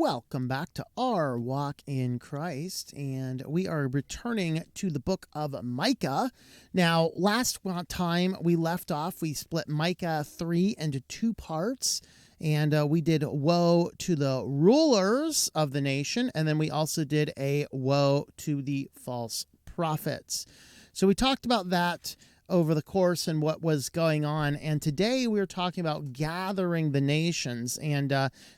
Welcome back to our walk in Christ, and we are returning to the book of Micah. Now, last time we left off, we split Micah 3 into two parts, and we did woe to the rulers of the nation, and then we also did a woe to the false prophets. So we talked about that over the course and what was going on. And today we're talking about gathering the nations. And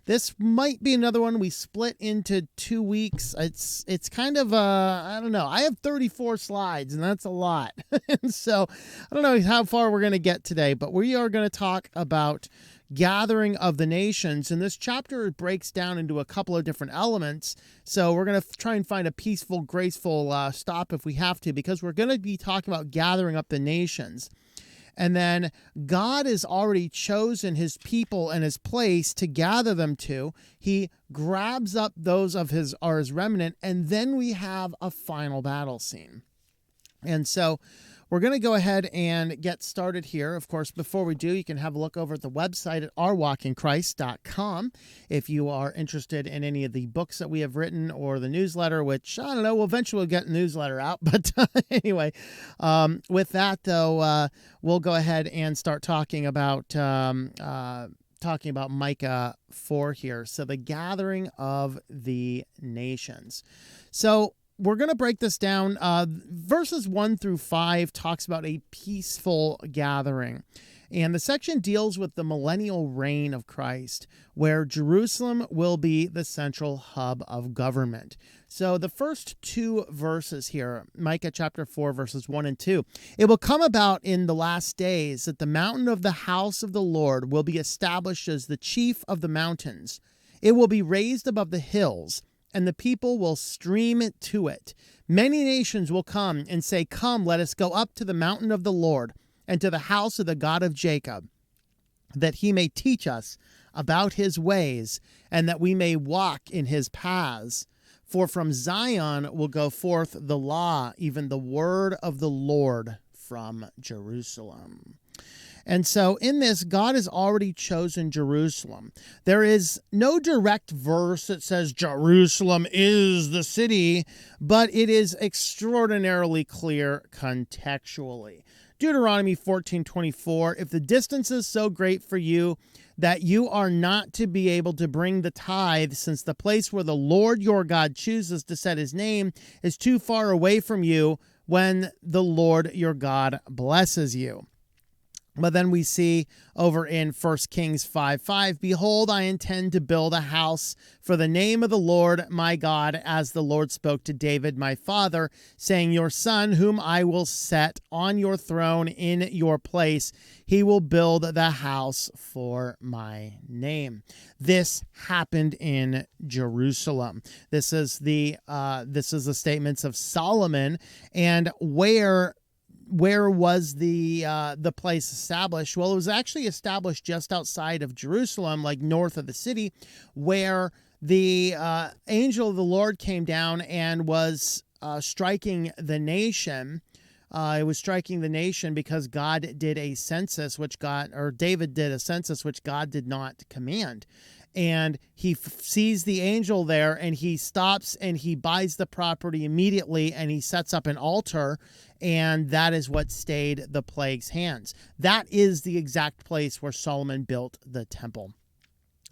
this might be another one we split into 2 weeks. It's kind of, I don't know. I have 34 slides, and that's a lot. And so I don't know how far we're going to get today, but we are going to talk about gathering of the nations. And this chapter breaks down into a couple of different elements. So we're going to try and find a peaceful, graceful stop if we have to, because we're going to be talking about gathering up the nations. And then God has already chosen his people and his place to gather them to. He grabs up those of his remnant, and then we have a final battle scene. And so we're going to go ahead and get started here. Of course, before we do, you can have a look over at the website at ourwalkinchrist.com if you are interested in any of the books that we have written or the newsletter, which, I don't know, we'll eventually get the newsletter out. But anyway, with that, though, we'll go ahead and start talking about Micah 4 here. So the gathering of the nations. So we're going to break this down. Verses 1 through 5 talks about a peaceful gathering. And the section deals with the millennial reign of Christ, where Jerusalem will be the central hub of government. So the first two verses here, Micah chapter 4, verses 1 and 2, it will come about in the last days that the mountain of the house of the Lord will be established as the chief of the mountains. It will be raised above the hills, and the people will stream to it. Many nations will come and say, "Come, let us go up to the mountain of the Lord and to the house of the God of Jacob, that he may teach us about his ways and that we may walk in his paths. For from Zion will go forth the law, even the word of the Lord from Jerusalem." And so in this, God has already chosen Jerusalem. There is no direct verse that says Jerusalem is the city, but it is extraordinarily clear contextually. Deuteronomy 14:24, if the distance is so great for you that you are not to be able to bring the tithe, since the place where the Lord your God chooses to set his name is too far away from you, when the Lord your God blesses you. But then we see over in 1 Kings 5:5, behold, I intend to build a house for the name of the Lord my God, as the Lord spoke to David my father, saying, your son, whom I will set on your throne in your place, he will build the house for my name. This happened in Jerusalem. This is the statements of Solomon, and where was the place established? Well, it was actually established just outside of Jerusalem, like north of the city, where the angel of the Lord came down and was striking the nation. It was striking the nation because God did a census, David did a census, which God did not command. And he sees the angel there, and he stops and he buys the property immediately, and he sets up an altar, and that is what stayed the plague's hands. That is the exact place where Solomon built the temple.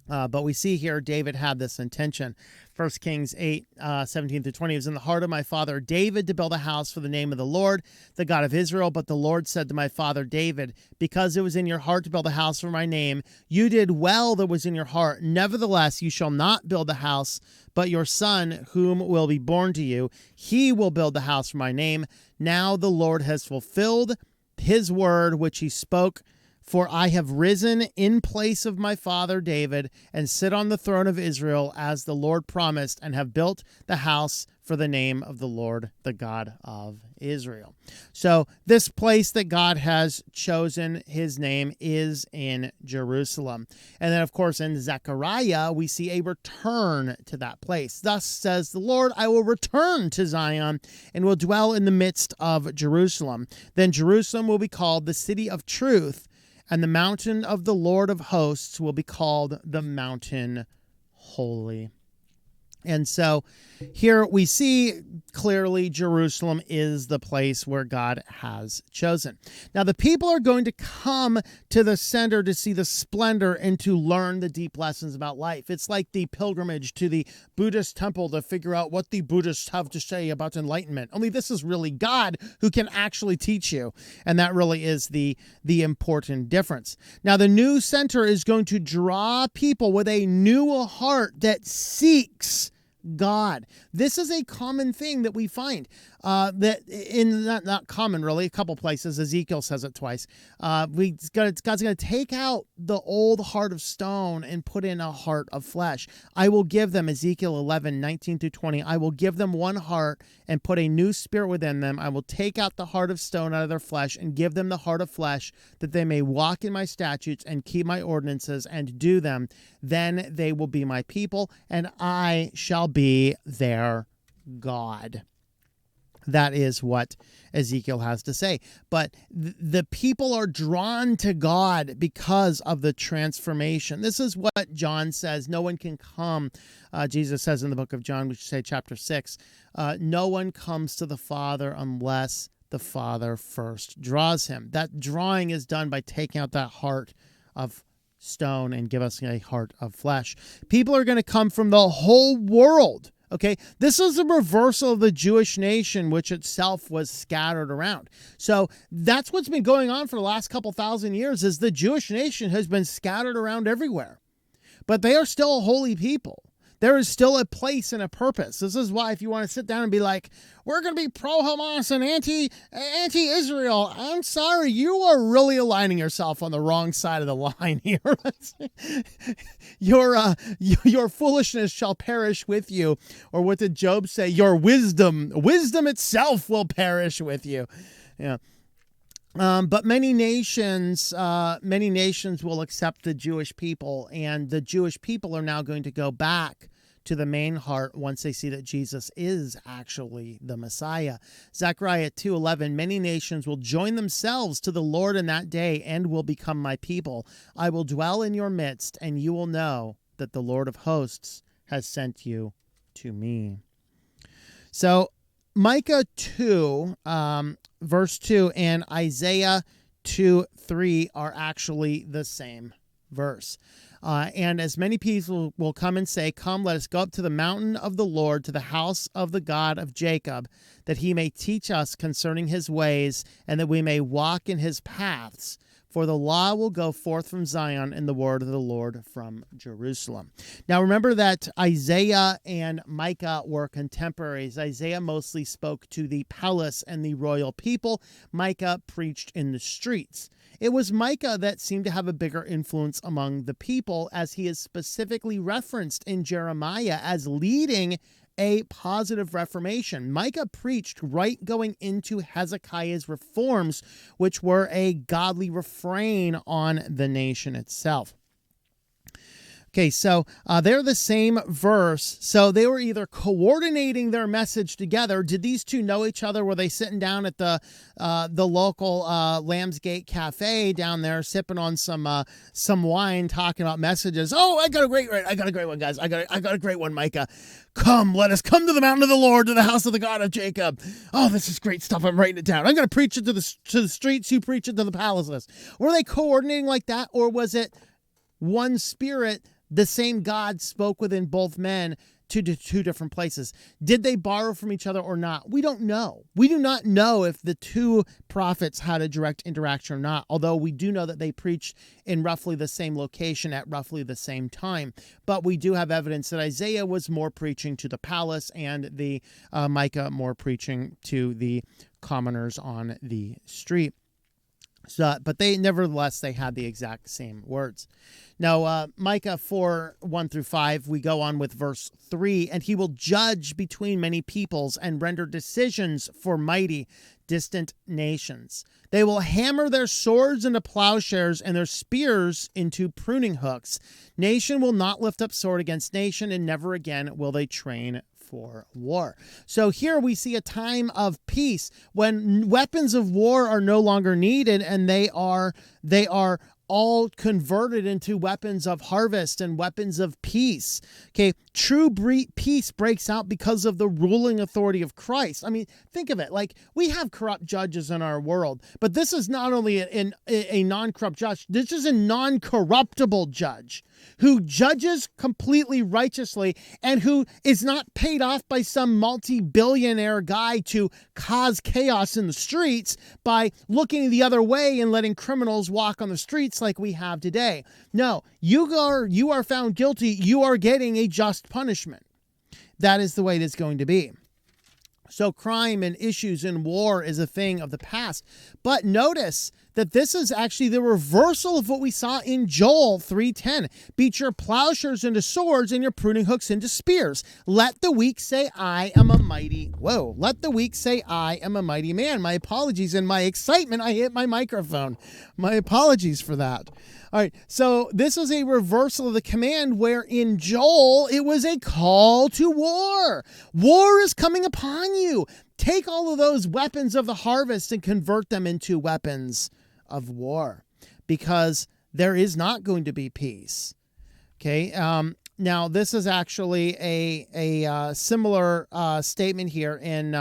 But we see here David had this intention. 1 Kings 8:17-20, it was in the heart of my father David to build a house for the name of the Lord, the God of Israel. But the Lord said to my father David, because it was in your heart to build a house for my name, you did well that was in your heart. Nevertheless, you shall not build a house, but your son, whom will be born to you, he will build the house for my name. Now the Lord has fulfilled his word which he spoke. For I have risen in place of my father David and sit on the throne of Israel as the Lord promised, and have built the house for the name of the Lord, the God of Israel. So this place that God has chosen, his name, is in Jerusalem. And then, of course, in Zechariah, we see a return to that place. Thus says the Lord, I will return to Zion and will dwell in the midst of Jerusalem. Then Jerusalem will be called the city of truth, and the mountain of the Lord of hosts will be called the mountain holy. And so here we see clearly Jerusalem is the place where God has chosen. Now, the people are going to come to the center to see the splendor and to learn the deep lessons about life. It's like the pilgrimage to the Buddhist temple to figure out what the Buddhists have to say about enlightenment. Only this is really God who can actually teach you. And that really is the important difference. Now, the new center is going to draw people with a new heart that seeks God. This is a common thing that we find that in not common really, a couple places. Ezekiel says it twice. God's going to take out the old heart of stone and put in a heart of flesh. I will give them, Ezekiel 11:19-20. I will give them one heart and put a new spirit within them. I will take out the heart of stone out of their flesh and give them the heart of flesh, that they may walk in my statutes and keep my ordinances and do them. Then they will be my people, and I shall be their God. That is what Ezekiel has to say. But the people are drawn to God because of the transformation. This is what John says. No one can come. Jesus says in the book of John, we should say chapter 6, no one comes to the Father unless the Father first draws him. That drawing is done by taking out that heart of stone and give us a heart of flesh. People are going to come from the whole world. Okay, this is a reversal of the Jewish nation, which itself was scattered around. So that's what's been going on for the last couple thousand years, is the Jewish nation has been scattered around everywhere. But they are still a holy people. There is still a place and a purpose. This is why if you want to sit down and be like, we're going to be pro-Hamas and anti-Israel, I'm sorry, you are really aligning yourself on the wrong side of the line here. Your foolishness shall perish with you. Or what did Job say? Your wisdom itself will perish with you. Yeah. But many nations will accept the Jewish people, and the Jewish people are now going to go back to the main heart once they see that Jesus is actually the Messiah. Zechariah 2:11, many nations will join themselves to the Lord in that day and will become my people. I will dwell in your midst, and you will know that the Lord of hosts has sent you to me. So Micah 2, verse 2 and Isaiah 2:3 are actually the same verse. And as many people will come and say, come, let us go up to the mountain of the Lord, to the house of the God of Jacob, that he may teach us concerning his ways, and that we may walk in his paths. For the law will go forth from Zion, and the word of the Lord from Jerusalem. Now remember that Isaiah and Micah were contemporaries. Isaiah mostly spoke to the palace and the royal people. Micah preached in the streets. It was Micah that seemed to have a bigger influence among the people, as he is specifically referenced in Jeremiah as leading a positive reformation. Micah preached right going into Hezekiah's reforms, which were a godly refrain on the nation itself. Okay, so they're the same verse. So they were either coordinating their message together. Did these two know each other? Were they sitting down at the local Lambsgate Cafe down there, sipping on some wine, talking about messages? Oh, I got a great one, guys. I got a great one, Micah. Come, let us come to the mountain of the Lord, to the house of the God of Jacob. Oh, this is great stuff. I'm writing it down. I'm going to preach it to the streets. You preach it to the palaces. Were they coordinating like that, or was it one spirit? The same God spoke within both men to two different places. Did they borrow from each other or not? We don't know. We do not know if the two prophets had a direct interaction or not, although we do know that they preached in roughly the same location at roughly the same time. But we do have evidence that Isaiah was more preaching to the palace, and the Micah more preaching to the commoners on the street. So, but they had the exact same words. Now, Micah 4:1-5, we go on with verse 3, and he will judge between many peoples and render decisions for mighty distant nations. They will hammer their swords into plowshares and their spears into pruning hooks. Nation will not lift up sword against nation, and never again will they train for war. So here we see a time of peace when weapons of war are no longer needed, and they are all converted into weapons of harvest and weapons of peace. Okay, true peace breaks out because of the ruling authority of Christ. I mean, think of it. Like, we have corrupt judges in our world, but this is not only a non-corrupt judge, this is a non-corruptible judge who judges completely righteously and who is not paid off by some multi-billionaire guy to cause chaos in the streets by looking the other way and letting criminals walk on the streets like we have today. No, you are found guilty. You are getting a just punishment. That is the way it is going to be. So crime and issues and war is a thing of the past. But notice that this is actually the reversal of what we saw in Joel 3:10. Beat your plowshares into swords and your pruning hooks into spears. Let the weak say, I am a mighty. Let the weak say, I am a mighty man. My apologies. In my excitement, I hit my microphone. My apologies for that. All right, so this is a reversal of the command where in Joel, it was a call to war. War is coming upon you. Take all of those weapons of the harvest and convert them into weapons of war, because there is not going to be peace. Okay, now this is actually a similar statement here in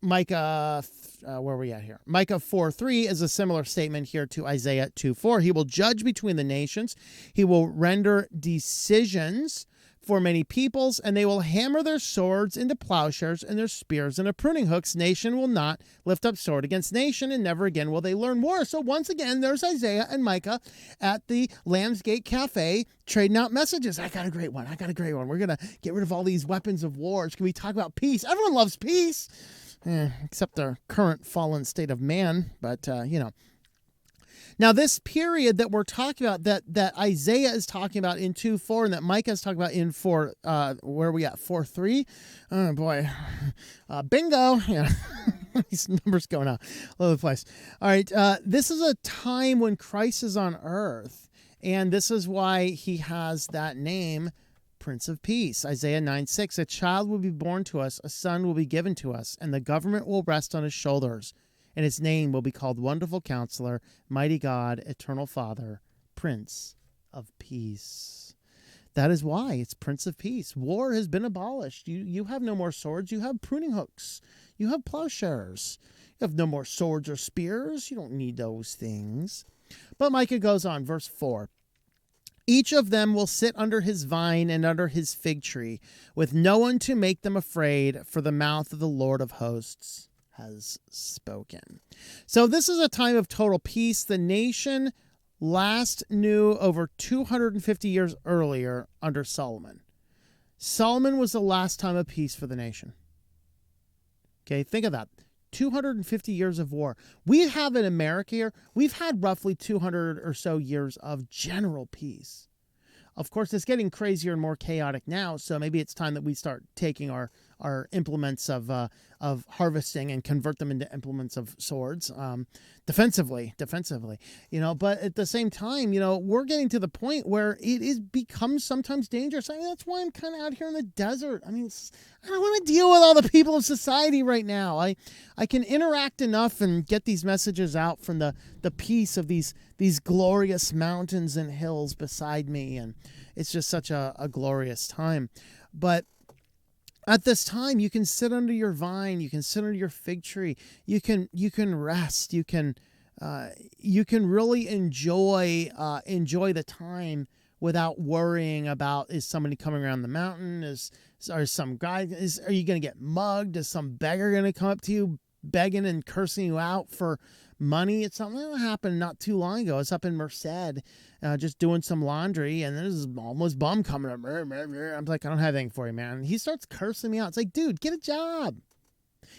Micah. Where are we at here? Micah 4:3 is a similar statement here to Isaiah 2:4. He will judge between the nations. He will render decisions for many peoples, and they will hammer their swords into plowshares and their spears into pruning hooks. Nation will not lift up sword against nation, and never again will they learn war. So once again, there's Isaiah and Micah at the Lamb's Gate Cafe trading out messages. I got a great one. We're going to get rid of all these weapons of war. Can we talk about peace? Everyone loves peace. Except the current fallen state of man, but Now this period that we're talking about, that Isaiah is talking about in 2:4, and that Micah is talking about in 4, where are we at? 4:3? Oh boy, bingo! Yeah, these numbers going out all over the place. All right, this is a time when Christ is on earth, and this is why he has that name, Prince of Peace. Isaiah 9:6, a child will be born to us, a son will be given to us, and the government will rest on his shoulders, and his name will be called Wonderful Counselor, Mighty God, Eternal Father, Prince of Peace. That is why it's Prince of Peace. War has been abolished. You have no more swords. You have pruning hooks. You have plowshares. You have no more swords or spears. You don't need those things. But Micah goes on, verse 4. Each of them will sit under his vine and under his fig tree, with no one to make them afraid, for the mouth of the Lord of hosts has spoken. So this is a time of total peace. The nation last knew over 250 years earlier under Solomon. Solomon was the last time of peace for the nation. Okay, think of that. 250 years of war. We have in America here, we've had roughly 200 or so years of general peace. Of course, it's getting crazier and more chaotic now, so maybe it's time that we start taking our implements of harvesting and convert them into implements of swords, defensively. But at the same time, we're getting to the point where it becomes sometimes dangerous. I mean, that's why I'm kind of out here in the desert. I mean, I don't want to deal with all the people of society right now. I can interact enough and get these messages out from the peace of these glorious mountains and hills beside me, and it's just such a glorious time. But at this time, you can sit under your vine, you can sit under your fig tree, you can rest, you can really enjoy the time without worrying about, is somebody coming around the mountain? Are you going to get mugged? Is some beggar going to come up to you begging and cursing you out for money? It's something that happened not too long ago. I was up in Merced, just doing some laundry, and there's almost bum coming up. I'm like, I don't have anything for you, man. And he starts cursing me out. It's like, dude, get a job.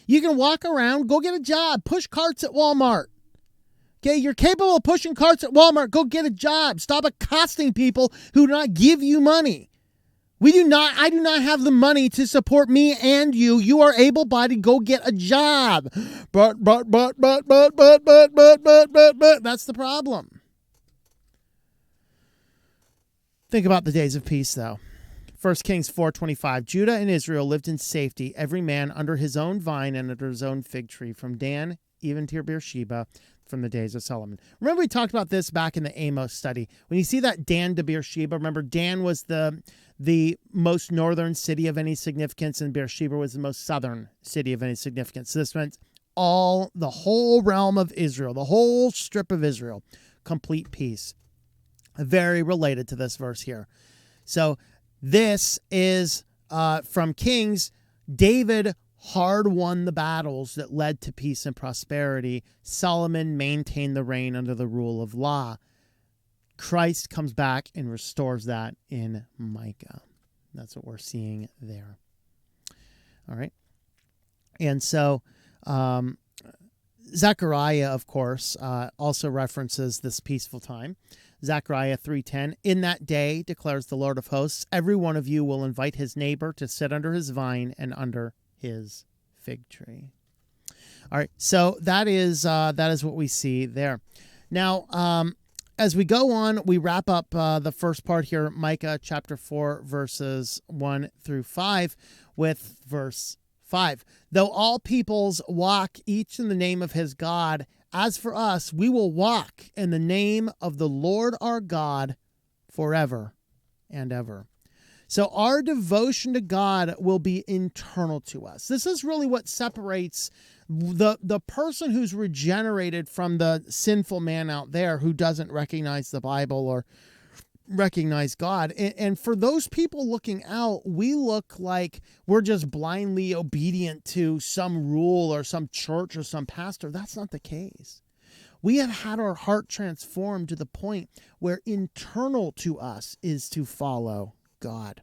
You can walk around, go get a job, push carts at Walmart. Okay, you're capable of pushing carts at Walmart. Go get a job. Stop accosting people who do not give you money. I do not have the money to support me and you. You are able-bodied. Go get a job. But. That's the problem. Think about the days of peace, though. 1 Kings 4:25. Judah and Israel lived in safety, every man under his own vine and under his own fig tree, from Dan even to Beersheba. from the days of Solomon. Remember, we talked about this back in the Amos study. When you see that Dan to Beersheba, remember Dan was the most northern city of any significance, and Beersheba was the most southern city of any significance. So this meant the whole realm of Israel, the whole strip of Israel, complete peace. Very related to this verse here. So this is from Kings. David hard won the battles that led to peace and prosperity. Solomon maintained the reign under the rule of law. Christ comes back and restores that in Micah. That's what we're seeing there. All right. And so Zechariah, of course, also references this peaceful time. Zechariah 3:10, in that day, declares the Lord of hosts, every one of you will invite his neighbor to sit under his vine and under his fig tree. All right, so that is what we see there. Now, as we go on, we wrap up the first part here, Micah chapter 4, verses 1 through 5, with verse 5. Though all peoples walk each in the name of his God, as for us, we will walk in the name of the Lord our God forever and ever. So our devotion to God will be internal to us. This is really what separates the person who's regenerated from the sinful man out there who doesn't recognize the Bible or recognize God. And for those people looking out, we look like we're just blindly obedient to some rule or some church or some pastor. That's not the case. We have had our heart transformed to the point where internal to us is to follow God.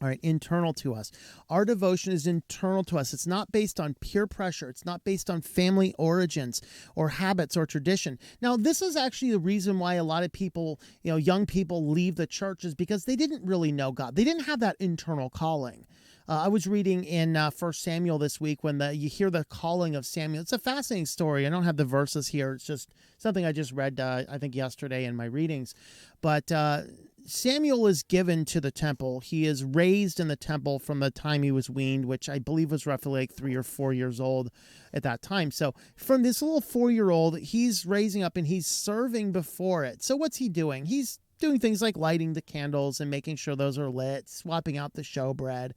All right, internal to us. Our devotion is internal to us. It's not based on peer pressure. It's not based on family origins or habits or tradition. Now, this is actually the reason why a lot of people, young people leave the church, is because they didn't really know God. They didn't have that internal calling. I was reading in 1 Samuel this week when you hear the calling of Samuel. It's a fascinating story. I don't have the verses here. It's just something I just read, I think, yesterday in my readings. But Samuel is given to the temple. He is raised in the temple from the time he was weaned, which I believe was roughly like 3 or 4 years old at that time. So from this little 4-year-old, he's raising up and he's serving before it. So what's he doing? He's doing things like lighting the candles and making sure those are lit, swapping out the showbread.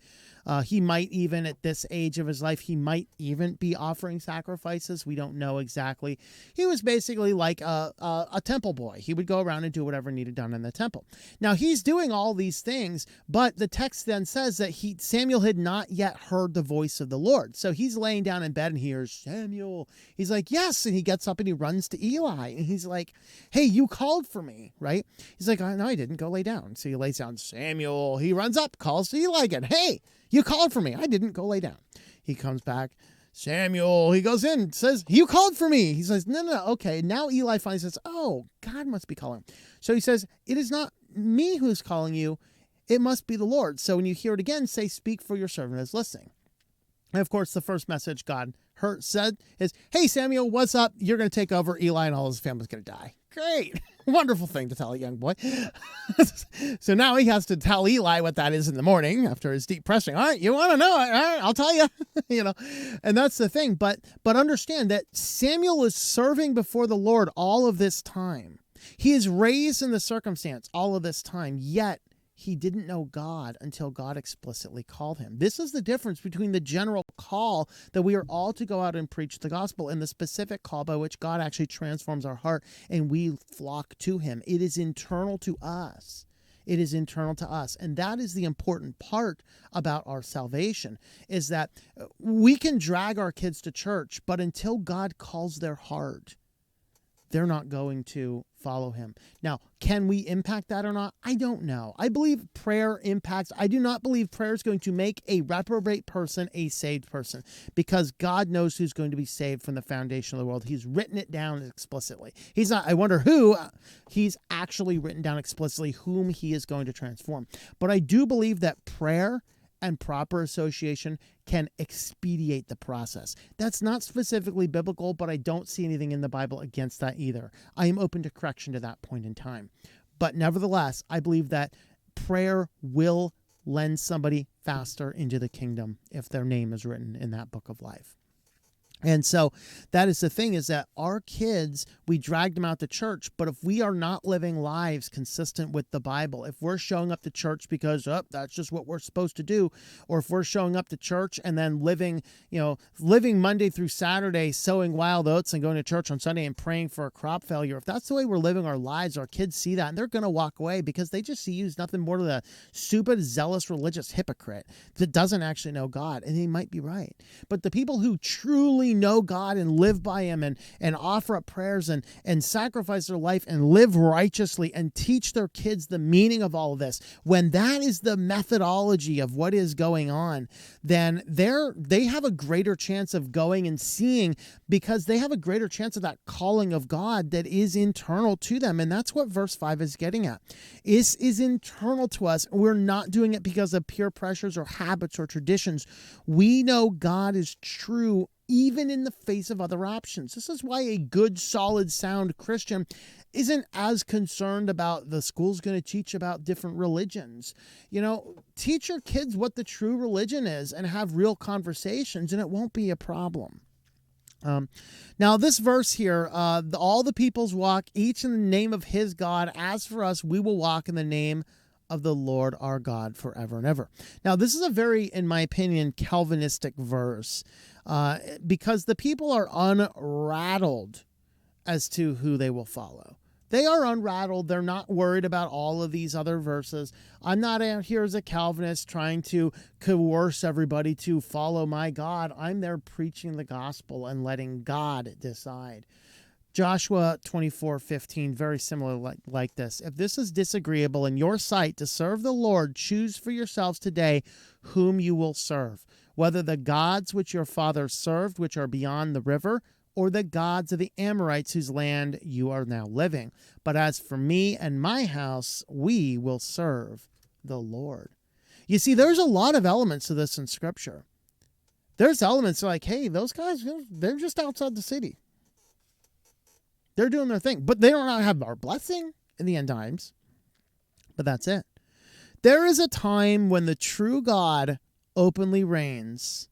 He might even, at this age of his life, he might even be offering sacrifices. We don't know exactly. He was basically like a temple boy. He would go around and do whatever needed done in the temple. Now, he's doing all these things, but the text then says that Samuel had not yet heard the voice of the Lord. So he's laying down in bed and hears, Samuel. He's like, yes. And he gets up and he runs to Eli. And he's like, hey, you called for me, right? He's like, no, I didn't. Go lay down. So he lays down. Samuel. He runs up, calls to Eli again. Hey, you called for me. I didn't. Go lay down. He comes back. Samuel. He goes in, says, you called for me. He says, no. Okay. Now Eli finally says, oh, God must be calling. So he says, it is not me who's calling you. It must be the Lord. So when you hear it again, say, speak, for your servant is listening. And of course, the first message God said is, hey, Samuel, what's up? You're going to take over. Eli and all his family's going to die. Great. Wonderful thing to tell a young boy. So now he has to tell Eli what that is in the morning after his deep pressing. All right, you want to know it? All right, I'll tell you. And that's the thing. But understand that Samuel is serving before the Lord all of this time. He is raised in the circumstance all of this time, yet he didn't know God until God explicitly called him. This is the difference between the general call that we are all to go out and preach the gospel and the specific call by which God actually transforms our heart and we flock to him. It is internal to us. It is internal to us. And that is the important part about our salvation, is that we can drag our kids to church, but until God calls their heart, they're not going to follow him. Now, can we impact that or not? I don't know. I believe prayer impacts. I do not believe prayer is going to make a reprobate person a saved person, because God knows who's going to be saved from the foundation of the world. He's written it down explicitly. He's not, I wonder who, he's actually written down explicitly whom he is going to transform. But I do believe that prayer and proper association can expedite the process. That's not specifically biblical, but I don't see anything in the Bible against that either. I am open to correction to that point in time. But nevertheless, I believe that prayer will lend somebody faster into the kingdom if their name is written in that book of life. And so that is the thing, is that our kids, we dragged them out to church, but if we are not living lives consistent with the Bible, if we're showing up to church because, oh, that's just what we're supposed to do, or if we're showing up to church and then living Monday through Saturday, sowing wild oats and going to church on Sunday and praying for a crop failure, if that's the way we're living our lives, our kids see that and they're going to walk away because they just see you as nothing more than a stupid, zealous, religious hypocrite that doesn't actually know God. And they might be right. But the people who truly know God and live by him and offer up prayers and sacrifice their life and live righteously and teach their kids the meaning of all of this, when that is the methodology of what is going on, then they have a greater chance of going and seeing, because they have a greater chance of that calling of God that is internal to them. And that's what verse 5 is getting at. Is internal to us. We're not doing it because of peer pressures or habits or traditions. We know God is true even in the face of other options. This is why a good, solid, sound Christian isn't as concerned about the school's going to teach about different religions. Teach your kids what the true religion is and have real conversations, and it won't be a problem. Now, this verse here, all the peoples walk, each in the name of his God. As for us, we will walk in the name of the Lord our God forever and ever. Now, this is a very, in my opinion, Calvinistic verse, because the people are unrattled as to who they will follow. They are unrattled. They're not worried about all of these other verses. I'm not out here as a Calvinist trying to coerce everybody to follow my God. I'm there preaching the gospel and letting God decide. Joshua 24:15, very similar like this. If this is disagreeable in your sight to serve the Lord, choose for yourselves today whom you will serve, whether the gods which your fathers served, which are beyond the river, or the gods of the Amorites whose land you are now living. But as for me and my house, we will serve the Lord. You see, there's a lot of elements to this in Scripture. There's elements like, hey, those guys, they're just outside the city. They're doing their thing, but they don't have our blessing in the end times. But that's it. There is a time when the true God openly reigns,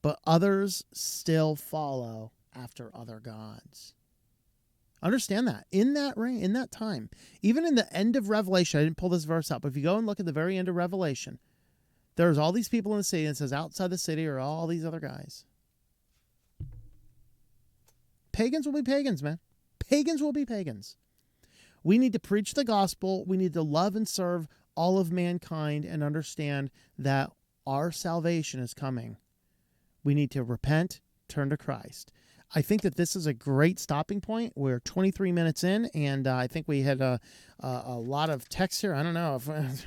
but others still follow after other gods. Understand that. In that reign, in that time, even in the end of Revelation, I didn't pull this verse up, but if you go and look at the very end of Revelation, there's all these people in the city, and it says outside the city are all these other guys. Pagans will be pagans, man. Pagans will be pagans. We need to preach the gospel. We need to love and serve all of mankind and understand that our salvation is coming. We need to repent, turn to Christ. I think that this is a great stopping point. We're 23 minutes in, and I think we had a lot of text here. I don't know if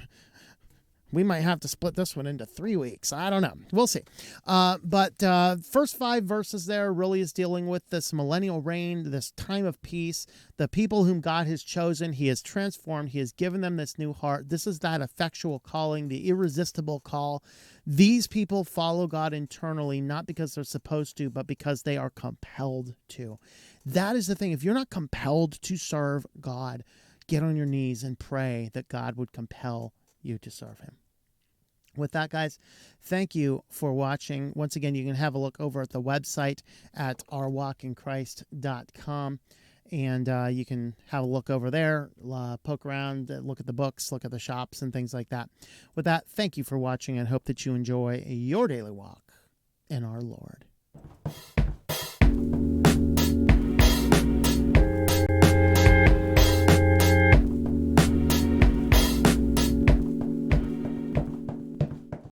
we might have to split this one into 3 weeks. I don't know. We'll see. But first 5 verses there really is dealing with this millennial reign, this time of peace, the people whom God has chosen. He has transformed. He has given them this new heart. This is that effectual calling, the irresistible call. These people follow God internally, not because they're supposed to, but because they are compelled to. That is the thing. If you're not compelled to serve God, get on your knees and pray that God would compel you to serve him. With that, guys, thank you for watching. Once again, you can have a look over at the website at ourwalkinchrist.com, and you can have a look over there, poke around, look at the books, look at the shops, and things like that. With that, thank you for watching, and hope that you enjoy your daily walk in our Lord.